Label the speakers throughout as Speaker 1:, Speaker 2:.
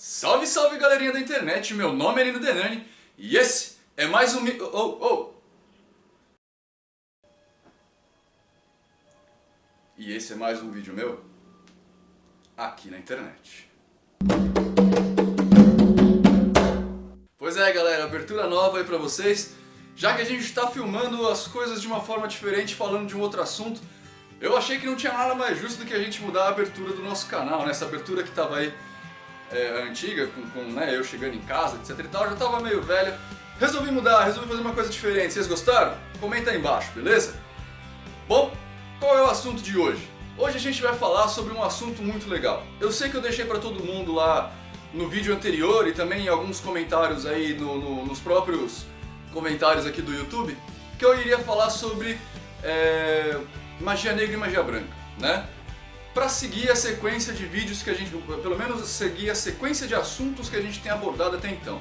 Speaker 1: Salve, salve galerinha da internet, meu nome é Nino Denani e esse é mais um... E esse é mais um vídeo meu aqui na internet. Pois é galera, abertura nova aí pra vocês. Já que a gente está filmando as coisas de uma forma diferente, falando de um outro assunto, eu achei que não tinha nada mais justo do que a gente mudar a abertura do nosso canal, né? Essa abertura que tava aí antiga, né, eu chegando em casa, etc e tal, já tava meio velha. Resolvi mudar, resolvi fazer uma coisa diferente. Vocês gostaram? Comenta aí embaixo, beleza? Bom, qual é o assunto de hoje? Hoje a gente vai falar sobre um assunto muito legal. Eu sei que eu deixei pra todo mundo lá no vídeo anterior e também em alguns comentários aí nos próprios comentários aqui do YouTube, que eu iria falar sobre magia negra e magia branca, né? Para seguir a sequência de vídeos que a gente, pelo menos seguir a sequência de assuntos que a gente tem abordado até então.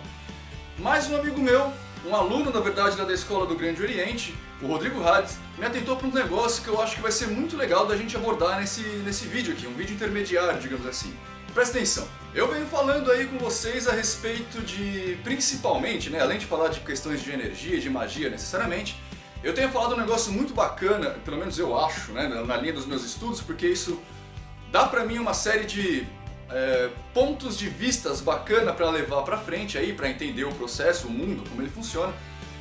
Speaker 1: Mas um amigo meu, um aluno na verdade da Escola do Grande Oriente, o Rodrigo Hades, me atentou para um negócio que eu acho que vai ser muito legal da gente abordar nesse vídeo aqui, um vídeo intermediário, digamos assim. Presta atenção, eu venho falando aí com vocês a respeito de, principalmente, né, além de falar de questões de energia, de magia necessariamente, eu tenho falado um negócio muito bacana, pelo menos eu acho, né, na linha dos meus estudos, porque isso dá pra mim uma série de pontos de vistas bacana pra levar pra frente aí, pra entender o processo, o mundo, como ele funciona,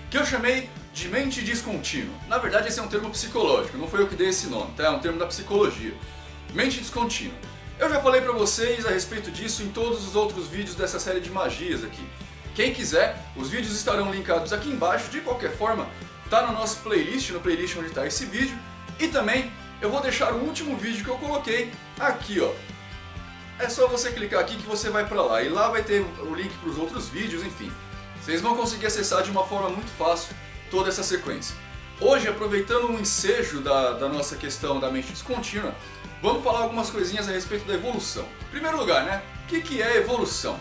Speaker 1: que eu chamei de mente descontínua. Na verdade esse é um termo psicológico, não foi eu que dei esse nome, tá? É um termo da psicologia. Mente descontínua. Eu já falei pra vocês a respeito disso em todos os outros vídeos dessa série de magias aqui. Quem quiser, os vídeos estarão linkados aqui embaixo, de qualquer forma, tá no nosso playlist, no playlist onde está esse vídeo, e também eu vou deixar o último vídeo que eu coloquei aqui, ó. É só você clicar aqui que você vai pra lá, e lá vai ter o link para os outros vídeos, enfim. Vocês vão conseguir acessar de uma forma muito fácil toda essa sequência. Hoje, aproveitando um ensejo da nossa questão da mente descontínua, vamos falar algumas coisinhas a respeito da evolução. Em primeiro lugar, né, o que é evolução?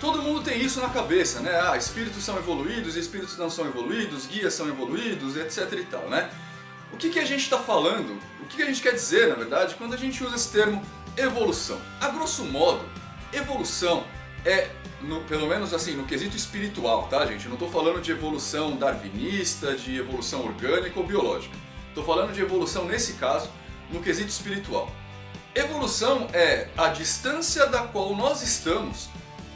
Speaker 1: Todo mundo tem isso na cabeça, né? Ah, espíritos são evoluídos, espíritos não são evoluídos, guias são evoluídos, etc e tal, né? O que a gente está falando, o que a gente quer dizer, na verdade, quando a gente usa esse termo evolução? A grosso modo, evolução é, pelo menos assim, no quesito espiritual, tá gente? Eu não estou falando de evolução darwinista, de evolução orgânica ou biológica. Estou falando de evolução, nesse caso, no quesito espiritual. Evolução é a distância da qual nós estamos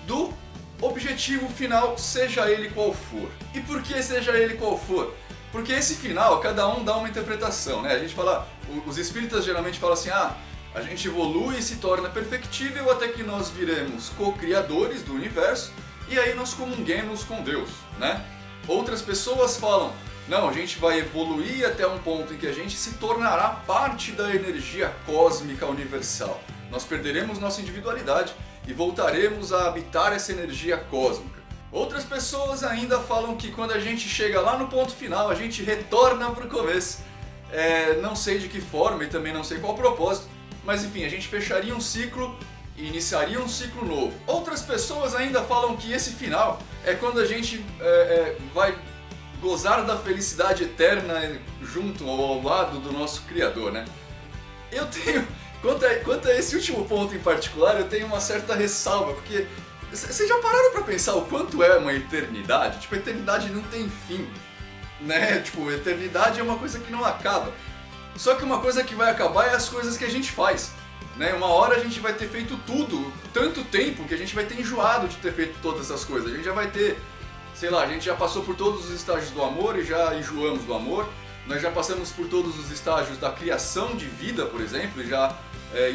Speaker 1: do objetivo final, seja ele qual for. E por que seja ele qual for? Porque esse final, cada um dá uma interpretação, né? A gente fala, os espíritas geralmente falam assim, ah, a gente evolui e se torna perfectível até que nós viremos co-criadores do universo e aí nós comunguemos com Deus, né? Outras pessoas falam, não, a gente vai evoluir até um ponto em que a gente se tornará parte da energia cósmica universal. Nós perderemos nossa individualidade e voltaremos a habitar essa energia cósmica. Outras pessoas ainda falam que quando a gente chega lá no ponto final, a gente retorna para o começo. Não sei de que forma e também não sei qual propósito, mas enfim, a gente fecharia um ciclo e iniciaria um ciclo novo. Outras pessoas ainda falam que esse final é quando a gente vai gozar da felicidade eterna junto ou ao lado do nosso Criador, né? Eu tenho, quanto a esse último ponto em particular, eu tenho uma certa ressalva, porque vocês já pararam pra pensar o quanto é uma eternidade? Tipo, a eternidade não tem fim, né? Tipo, eternidade é uma coisa que não acaba. Só que uma coisa que vai acabar é as coisas que a gente faz, né? Uma hora a gente vai ter feito tudo, tanto tempo que a gente vai ter enjoado de ter feito todas essas coisas. A gente já vai ter, sei lá, a gente já passou por todos os estágios do amor e já enjoamos do amor. Nós já passamos por todos os estágios da criação de vida, por exemplo, e já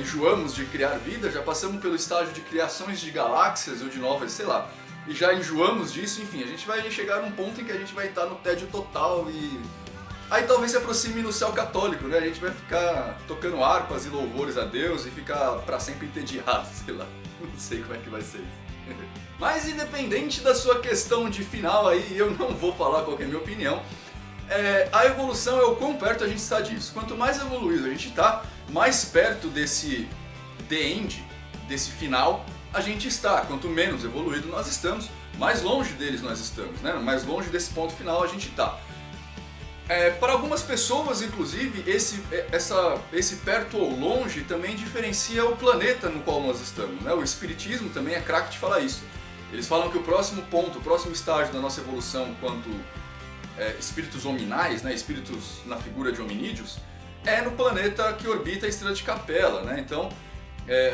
Speaker 1: enjoamos de criar vida, já passamos pelo estágio de criações de galáxias ou de novas, sei lá, e já enjoamos disso, enfim, a gente vai chegar num ponto em que a gente vai estar no tédio total e aí talvez se aproxime no céu católico, né? A gente vai ficar tocando harpas e louvores a Deus e ficar pra sempre entediado, sei lá, não sei como é que vai ser isso. Mas independente da sua questão de final aí, eu não vou falar qual que é a minha opinião. A evolução é o quão perto a gente está disso. Quanto mais evoluído a gente está, mais perto desse the end, desse final, a gente está. Quanto menos evoluído nós estamos, mais longe deles nós estamos, né? Mais longe desse ponto final a gente está. Para algumas pessoas, inclusive, esse perto ou longe também diferencia o planeta no qual nós estamos, né? O Espiritismo também é craque de falar isso. Eles falam que o próximo ponto, o próximo estágio da nossa evolução quanto espíritos hominais, né? Espíritos na figura de hominídeos, é no planeta que orbita a estrela de Capela, né? Então,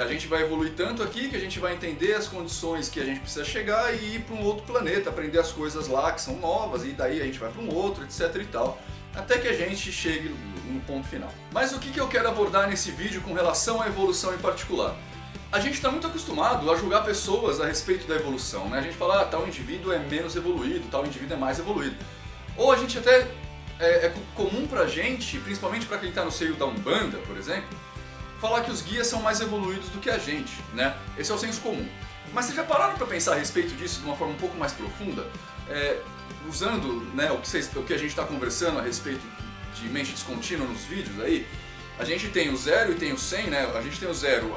Speaker 1: a gente vai evoluir tanto aqui que a gente vai entender as condições que a gente precisa chegar e ir para um outro planeta, aprender as coisas lá que são novas, e daí a gente vai para um outro, etc e tal, até que a gente chegue no ponto final. Mas o que eu quero abordar nesse vídeo com relação à evolução em particular? A gente está muito acostumado a julgar pessoas a respeito da evolução, né? A gente fala, tal indivíduo é menos evoluído, tal indivíduo é mais evoluído. Ou a gente até, é comum pra gente, principalmente para quem está no seio da Umbanda, por exemplo, falar que os guias são mais evoluídos do que a gente, né? Esse é o senso comum. Mas vocês já pararam para pensar a respeito disso de uma forma um pouco mais profunda? Usando, né, o que a gente está conversando a respeito de mente descontínua nos vídeos aí, a gente tem o 0 e tem o 100, né? A gente tem o 0,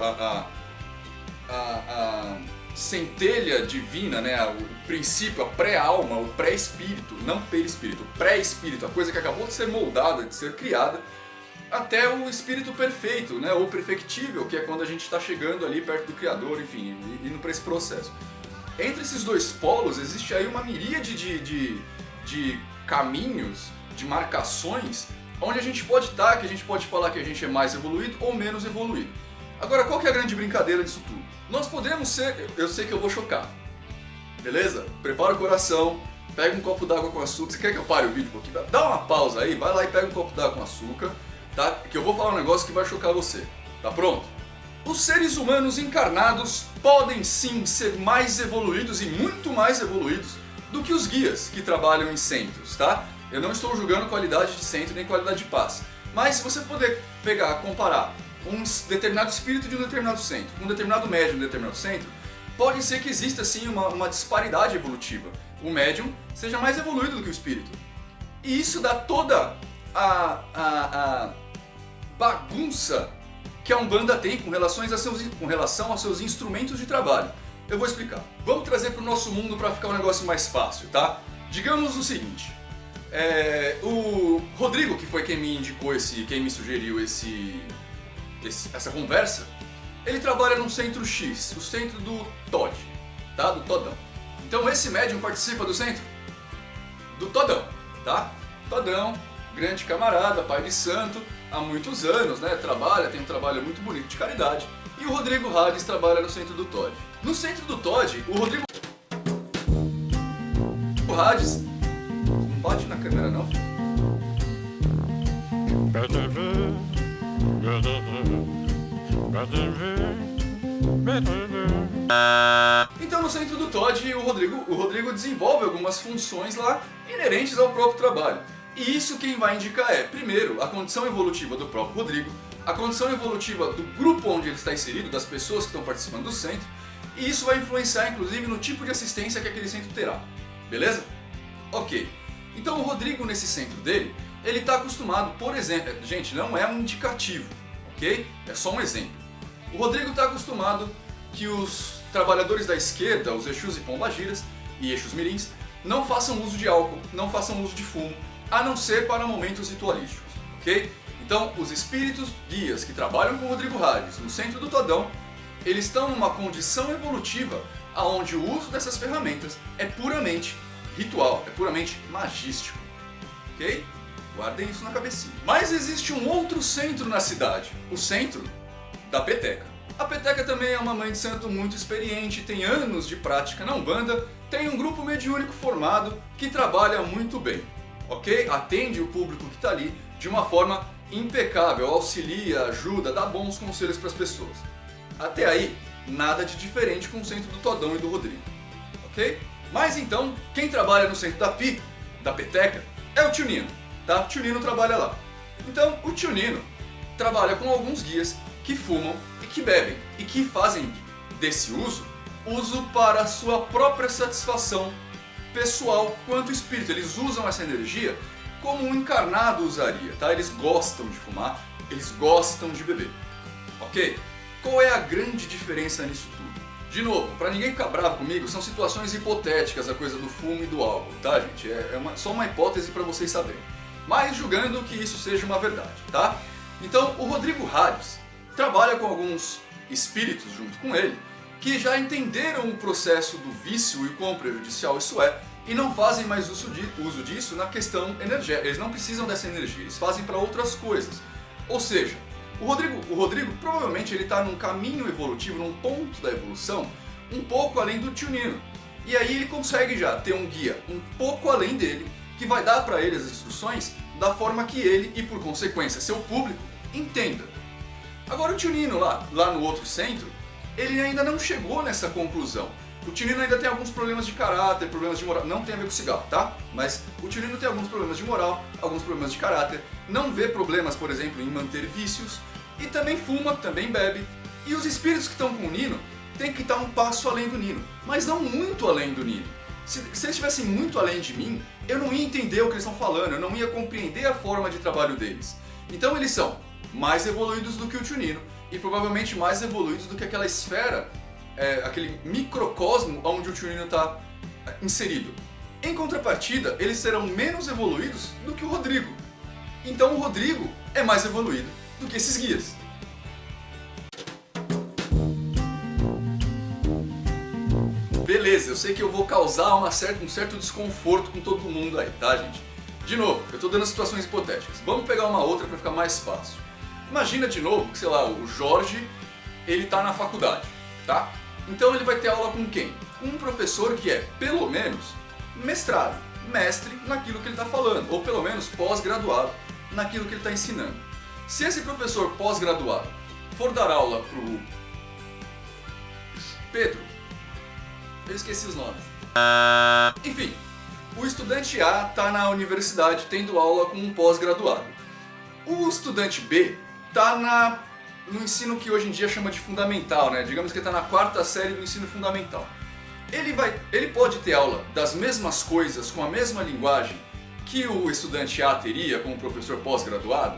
Speaker 1: a centelha divina, né? O princípio, a pré-alma, o pré-espírito, não perispírito, o pré-espírito, a coisa que acabou de ser moldada, de ser criada, até o espírito perfeito, né, ou perfectível, que é quando a gente está chegando ali perto do Criador, enfim, indo para esse processo. Entre esses dois polos existe aí uma miríade de caminhos, de marcações, onde a gente pode estar, que a gente pode falar que a gente é mais evoluído ou menos evoluído. Agora, qual que é a grande brincadeira disso tudo? Nós podemos ser, eu sei que eu vou chocar, beleza? Prepara o coração, pega um copo d'água com açúcar. Você quer que eu pare o vídeo um pouquinho? Dá uma pausa aí, vai lá e pega um copo d'água com açúcar. Tá? Que eu vou falar um negócio que vai chocar você. Tá pronto? Os seres humanos encarnados podem sim ser mais evoluídos e muito mais evoluídos do que os guias que trabalham em centros, tá? Eu não estou julgando qualidade de centro nem qualidade de paz. Mas se você puder comparar um determinado espírito de um determinado centro, um determinado médium de um determinado centro, pode ser que exista sim uma disparidade evolutiva. O médium seja mais evoluído do que o espírito. E isso dá toda a bagunça que a Umbanda tem com relação aos seus instrumentos de trabalho. Eu vou explicar. Vamos trazer para o nosso mundo para ficar um negócio mais fácil, tá? Digamos o seguinte, o Rodrigo, que foi quem me indicou quem me sugeriu essa conversa, ele trabalha num centro X, o centro do Todd, tá? Do Todão. Então esse médium participa do centro do Todão, tá? Todão, grande camarada, pai de santo, há muitos anos, né? Tem um trabalho muito bonito de caridade. E o Rodrigo Hades trabalha no centro do Todd. No centro do Todd, o Rodrigo Hades... Não bate na câmera, não? Então no centro do Todd, o Rodrigo desenvolve algumas funções lá inerentes ao próprio trabalho. E isso quem vai indicar primeiro, a condição evolutiva do próprio Rodrigo, a condição evolutiva do grupo onde ele está inserido, das pessoas que estão participando do centro, e isso vai influenciar inclusive no tipo de assistência que aquele centro terá. Beleza? Ok. Então o Rodrigo, nesse centro dele, ele está acostumado, por exemplo, gente, não é um indicativo, ok? É só um exemplo. O Rodrigo está acostumado que os trabalhadores da esquerda, os Exus e Pombagiras, e Exus Mirins, não façam uso de álcool, não façam uso de fumo, a não ser para momentos ritualísticos, ok? Então, os espíritos guias que trabalham com o Rodrigo Hades no centro do Todão, eles estão numa condição evolutiva onde o uso dessas ferramentas é puramente ritual, é puramente magístico, ok? Guardem isso na cabecinha. Mas existe um outro centro na cidade, o centro da Peteca. A Peteca também é uma mãe de santo muito experiente, tem anos de prática na Umbanda, tem um grupo mediúnico formado que trabalha muito bem, ok? Atende o público que está ali de uma forma impecável, auxilia, ajuda, dá bons conselhos para as pessoas. Até aí, nada de diferente com o centro do Todão e do Rodrigo, ok? Mas então, quem trabalha no centro da Peteca, é o Tio Nino, tá? O Tio Nino trabalha lá. Então, o Tio Nino trabalha com alguns guias que fumam e que bebem, e que fazem desse uso para a sua própria satisfação pessoal quanto espírito. Eles usam essa energia como um encarnado usaria, tá? Eles gostam de fumar, eles gostam de beber, ok? Qual é a grande diferença nisso tudo? De novo, para ninguém ficar bravo comigo, são situações hipotéticas a coisa do fumo e do álcool, tá, gente? Só uma hipótese para vocês saberem. mas julgando que isso seja uma verdade, tá? Então o Rodrigo Hades trabalha com alguns espíritos junto com ele que já entenderam o processo do vício e o quão prejudicial isso é e não fazem mais uso disso na questão energética. Eles não precisam dessa energia, eles fazem para outras coisas. Ou seja, o Rodrigo provavelmente ele está num caminho evolutivo, num ponto da evolução, um pouco além do tio Nino. E aí ele consegue já ter um guia um pouco além dele, que vai dar para ele as instruções da forma que ele e por consequência seu público entenda. Agora o tio Nino lá no outro centro, ele ainda não chegou nessa conclusão. O tio Nino ainda tem alguns problemas de caráter, problemas de moral, não tem a ver com cigarro, tá? Mas o tio Nino tem alguns problemas de moral, alguns problemas de caráter, não vê problemas, por exemplo, em manter vícios, e também fuma, também bebe. E os espíritos que estão com o Nino têm que estar um passo além do Nino, mas não muito além do Nino. Se eles estivessem muito além de mim, eu não ia entender o que eles estão falando, eu não ia compreender a forma de trabalho deles. Então eles são mais evoluídos do que o tio Nino, e provavelmente mais evoluídos do que aquela esfera, aquele microcosmo onde o tio Nino está inserido. Em contrapartida, eles serão menos evoluídos do que o Rodrigo. Então o Rodrigo é mais evoluído do que esses guias. Beleza, eu sei que eu vou causar um certo desconforto com todo mundo aí, tá, gente? De novo, eu estou dando situações hipotéticas. Vamos pegar uma outra para ficar mais fácil. Imagina de novo que, sei lá, o Jorge, ele tá na faculdade, tá? Então ele vai ter aula com quem? Com um professor que é, pelo menos, mestrado, mestre naquilo que ele está falando, ou pelo menos pós-graduado naquilo que ele está ensinando. Se esse professor pós-graduado for dar aula pro Pedro, eu esqueci os nomes. Enfim, o estudante A está na universidade tendo aula com um pós-graduado. O estudante B está no ensino que hoje em dia chama de fundamental, né? Digamos que ele está na 4ª série do ensino fundamental. Ele pode ter aula das mesmas coisas com a mesma linguagem que o estudante A teria com o professor pós-graduado?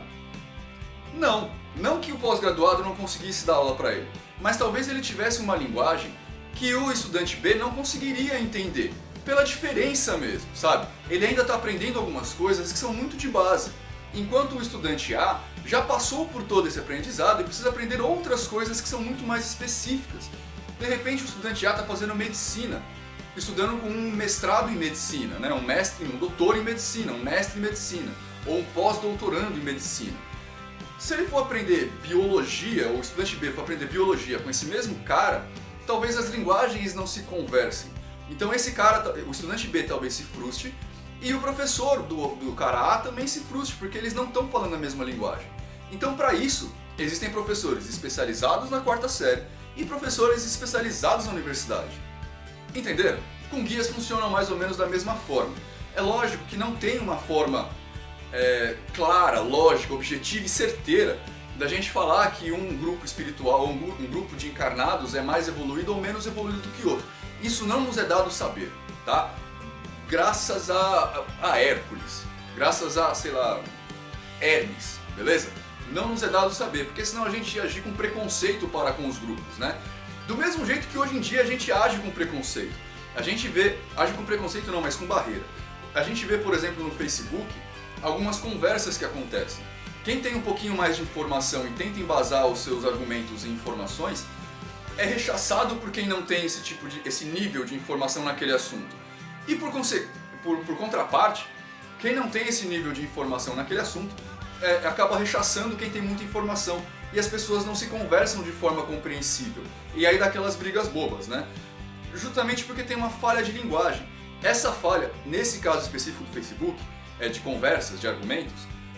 Speaker 1: Não, não que o pós-graduado não conseguisse dar aula para ele, mas talvez ele tivesse uma linguagem que o estudante B não conseguiria entender, pela diferença mesmo, sabe? Ele ainda está aprendendo algumas coisas que são muito de base, enquanto o estudante A já passou por todo esse aprendizado e precisa aprender outras coisas que são muito mais específicas. De repente o estudante A está fazendo medicina, estudando com um mestrado em medicina, né? Um doutor em medicina, um mestre em medicina, ou um pós-doutorando em medicina. Se ele for aprender biologia, ou o estudante B for aprender biologia com esse mesmo cara, talvez as linguagens não se conversem. Então esse cara, o estudante B talvez se frustre, e o professor do cara A também se frustre, porque eles não estão falando a mesma linguagem. Então para isso, existem professores especializados na 4ª série e professores especializados na universidade. Entenderam? Com guias funcionam mais ou menos da mesma forma. É lógico que não tem uma forma clara, lógica, objetiva e certeira da gente falar que um grupo espiritual, um grupo de encarnados é mais evoluído ou menos evoluído do que outro. Isso não nos é dado saber, tá? Graças a Hércules, graças a, sei lá, Hermes, beleza? Não nos é dado saber, porque senão a gente ia agir com preconceito para com os grupos, né? Do mesmo jeito que hoje em dia a gente age com preconceito. A gente age com preconceito não, mas com barreira. A gente vê, por exemplo, no Facebook, algumas conversas que acontecem. Quem tem um pouquinho mais de informação e tenta embasar os seus argumentos em informações, é rechaçado por quem não tem esse nível de informação naquele assunto. E por contraparte, quem não tem esse nível de informação naquele assunto acaba rechaçando quem tem muita informação e as pessoas não se conversam de forma compreensível. E aí dá aquelas brigas bobas, né? Justamente porque tem uma falha de linguagem. Essa falha, nesse caso específico do Facebook, de conversas, de argumentos,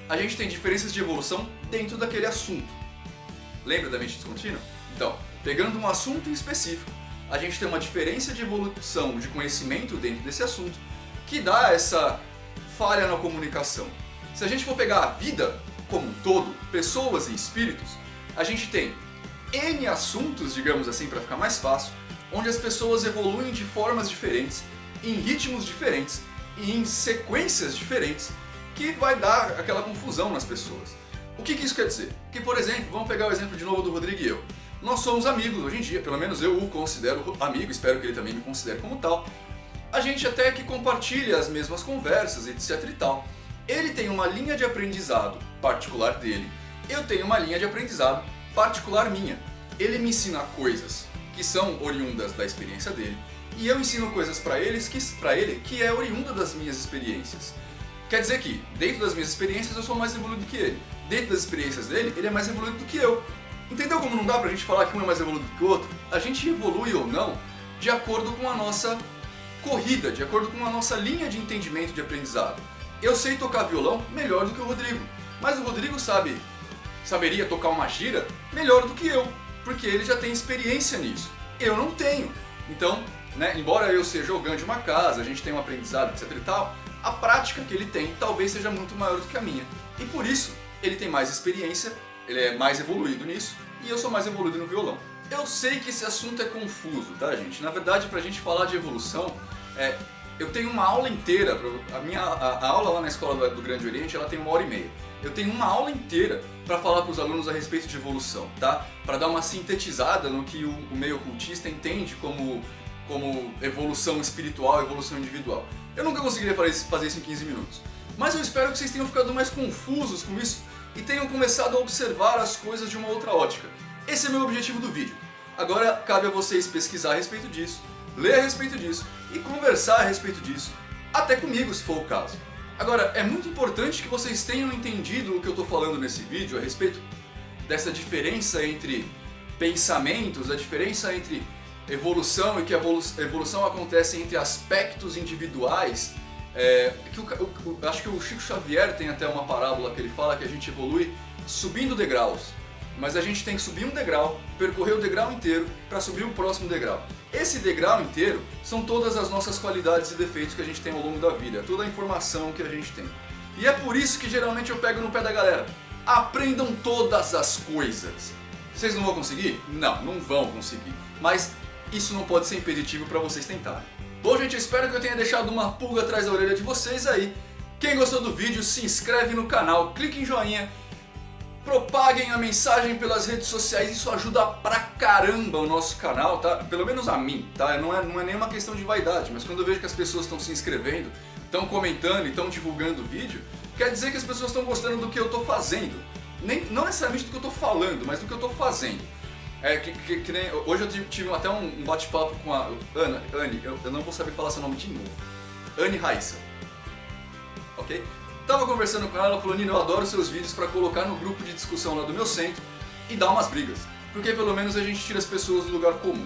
Speaker 1: a gente tem diferenças de evolução dentro daquele assunto. Lembra da mente descontínua? Então, pegando um assunto em específico, a gente tem uma diferença de evolução de conhecimento dentro desse assunto que dá essa falha na comunicação. Se a gente for pegar a vida como um todo, pessoas e espíritos, a gente tem N assuntos, digamos assim, para ficar mais fácil, onde as pessoas evoluem de formas diferentes, em ritmos diferentes e em sequências diferentes, que vai dar aquela confusão nas pessoas. O que isso quer dizer? Que, por exemplo, vamos pegar o exemplo de novo do Rodrigo e eu. Nós somos amigos hoje em dia, pelo menos eu o considero amigo, espero que ele também me considere como tal. A gente até que compartilha as mesmas conversas, etc e tal. Ele tem uma linha de aprendizado particular dele, eu tenho uma linha de aprendizado particular minha. Ele me ensina coisas que são oriundas da experiência dele, e eu ensino coisas para ele que é oriunda das minhas experiências. Quer dizer que, dentro das minhas experiências, eu sou mais evoluído que ele. Dentro das experiências dele, ele é mais evoluído do que eu. Entendeu como não dá pra gente falar que um é mais evoluído que o outro? A gente evolui ou não de acordo com a nossa corrida, de acordo com a nossa linha de entendimento de aprendizado. Eu sei tocar violão melhor do que o Rodrigo, mas o Rodrigo saberia tocar uma gira melhor do que eu, porque ele já tem experiência nisso. Eu não tenho. Então, embora eu seja o ganho de uma casa, a gente tem um aprendizado, etc e tal, a prática que ele tem talvez seja muito maior do que a minha. E por isso, ele tem mais experiência, ele é mais evoluído nisso, e eu sou mais evoluído no violão. Eu sei que esse assunto é confuso, tá, gente? Na verdade, pra gente falar de evolução, eu tenho uma aula inteira, a aula lá na escola do Grande Oriente, ela tem 1h30. Eu tenho uma aula inteira para falar para os alunos a respeito de evolução, tá? Para dar uma sintetizada no que o meio ocultista entende como evolução espiritual, evolução individual. Eu nunca conseguiria fazer isso em 15 minutos. Mas eu espero que vocês tenham ficado mais confusos com isso e tenham começado a observar as coisas de uma outra ótica. Esse é o meu objetivo do vídeo. Agora cabe a vocês pesquisar a respeito disso, ler a respeito disso e conversar a respeito disso, até comigo se for o caso. Agora, é muito importante que vocês tenham entendido o que eu estou falando nesse vídeo a respeito dessa diferença entre pensamentos, a diferença entre evolução e que a evolução acontece entre aspectos individuais. Acho que o Chico Xavier tem até uma parábola que ele fala que a gente evolui subindo degraus, mas a gente tem que subir um degrau, percorrer o degrau inteiro para subir o próximo degrau. Esse degrau inteiro são todas as nossas qualidades e defeitos que a gente tem ao longo da vida, toda a informação que a gente tem. E é por isso que geralmente eu pego no pé da galera. Aprendam todas as coisas. Vocês não vão conseguir? Não, não vão conseguir. Mas isso não pode ser impeditivo para vocês tentarem. Bom, gente, eu espero que eu tenha deixado uma pulga atrás da orelha de vocês aí. Quem gostou do vídeo, se inscreve no canal, clique em joinha, propaguem a mensagem pelas redes sociais, isso ajuda pra caramba o nosso canal, tá? Pelo menos a mim, tá? Não é nenhuma questão de vaidade, mas quando eu vejo que as pessoas estão se inscrevendo, estão comentando e estão divulgando o vídeo, quer dizer que as pessoas estão gostando do que eu tô fazendo. Não necessariamente do que eu tô falando, mas do que eu tô fazendo. Hoje eu tive até um bate-papo com a Anne, eu não vou saber falar seu nome de novo. Anne Raissa. Ok? Tava conversando com ela falou: Nino, eu adoro seus vídeos para colocar no grupo de discussão lá do meu centro e dar umas brigas. Porque pelo menos a gente tira as pessoas do lugar comum.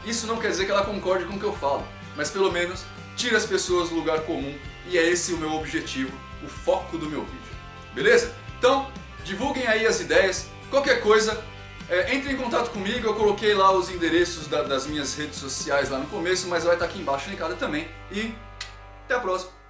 Speaker 1: Isso não quer dizer que ela concorde com o que eu falo, mas pelo menos tira as pessoas do lugar comum e é esse o meu objetivo, o foco do meu vídeo. Beleza? Então, divulguem aí as ideias, qualquer coisa. Entre em contato comigo, eu coloquei lá os endereços das minhas redes sociais lá no começo, mas vai estar aqui embaixo linkado também. E até a próxima!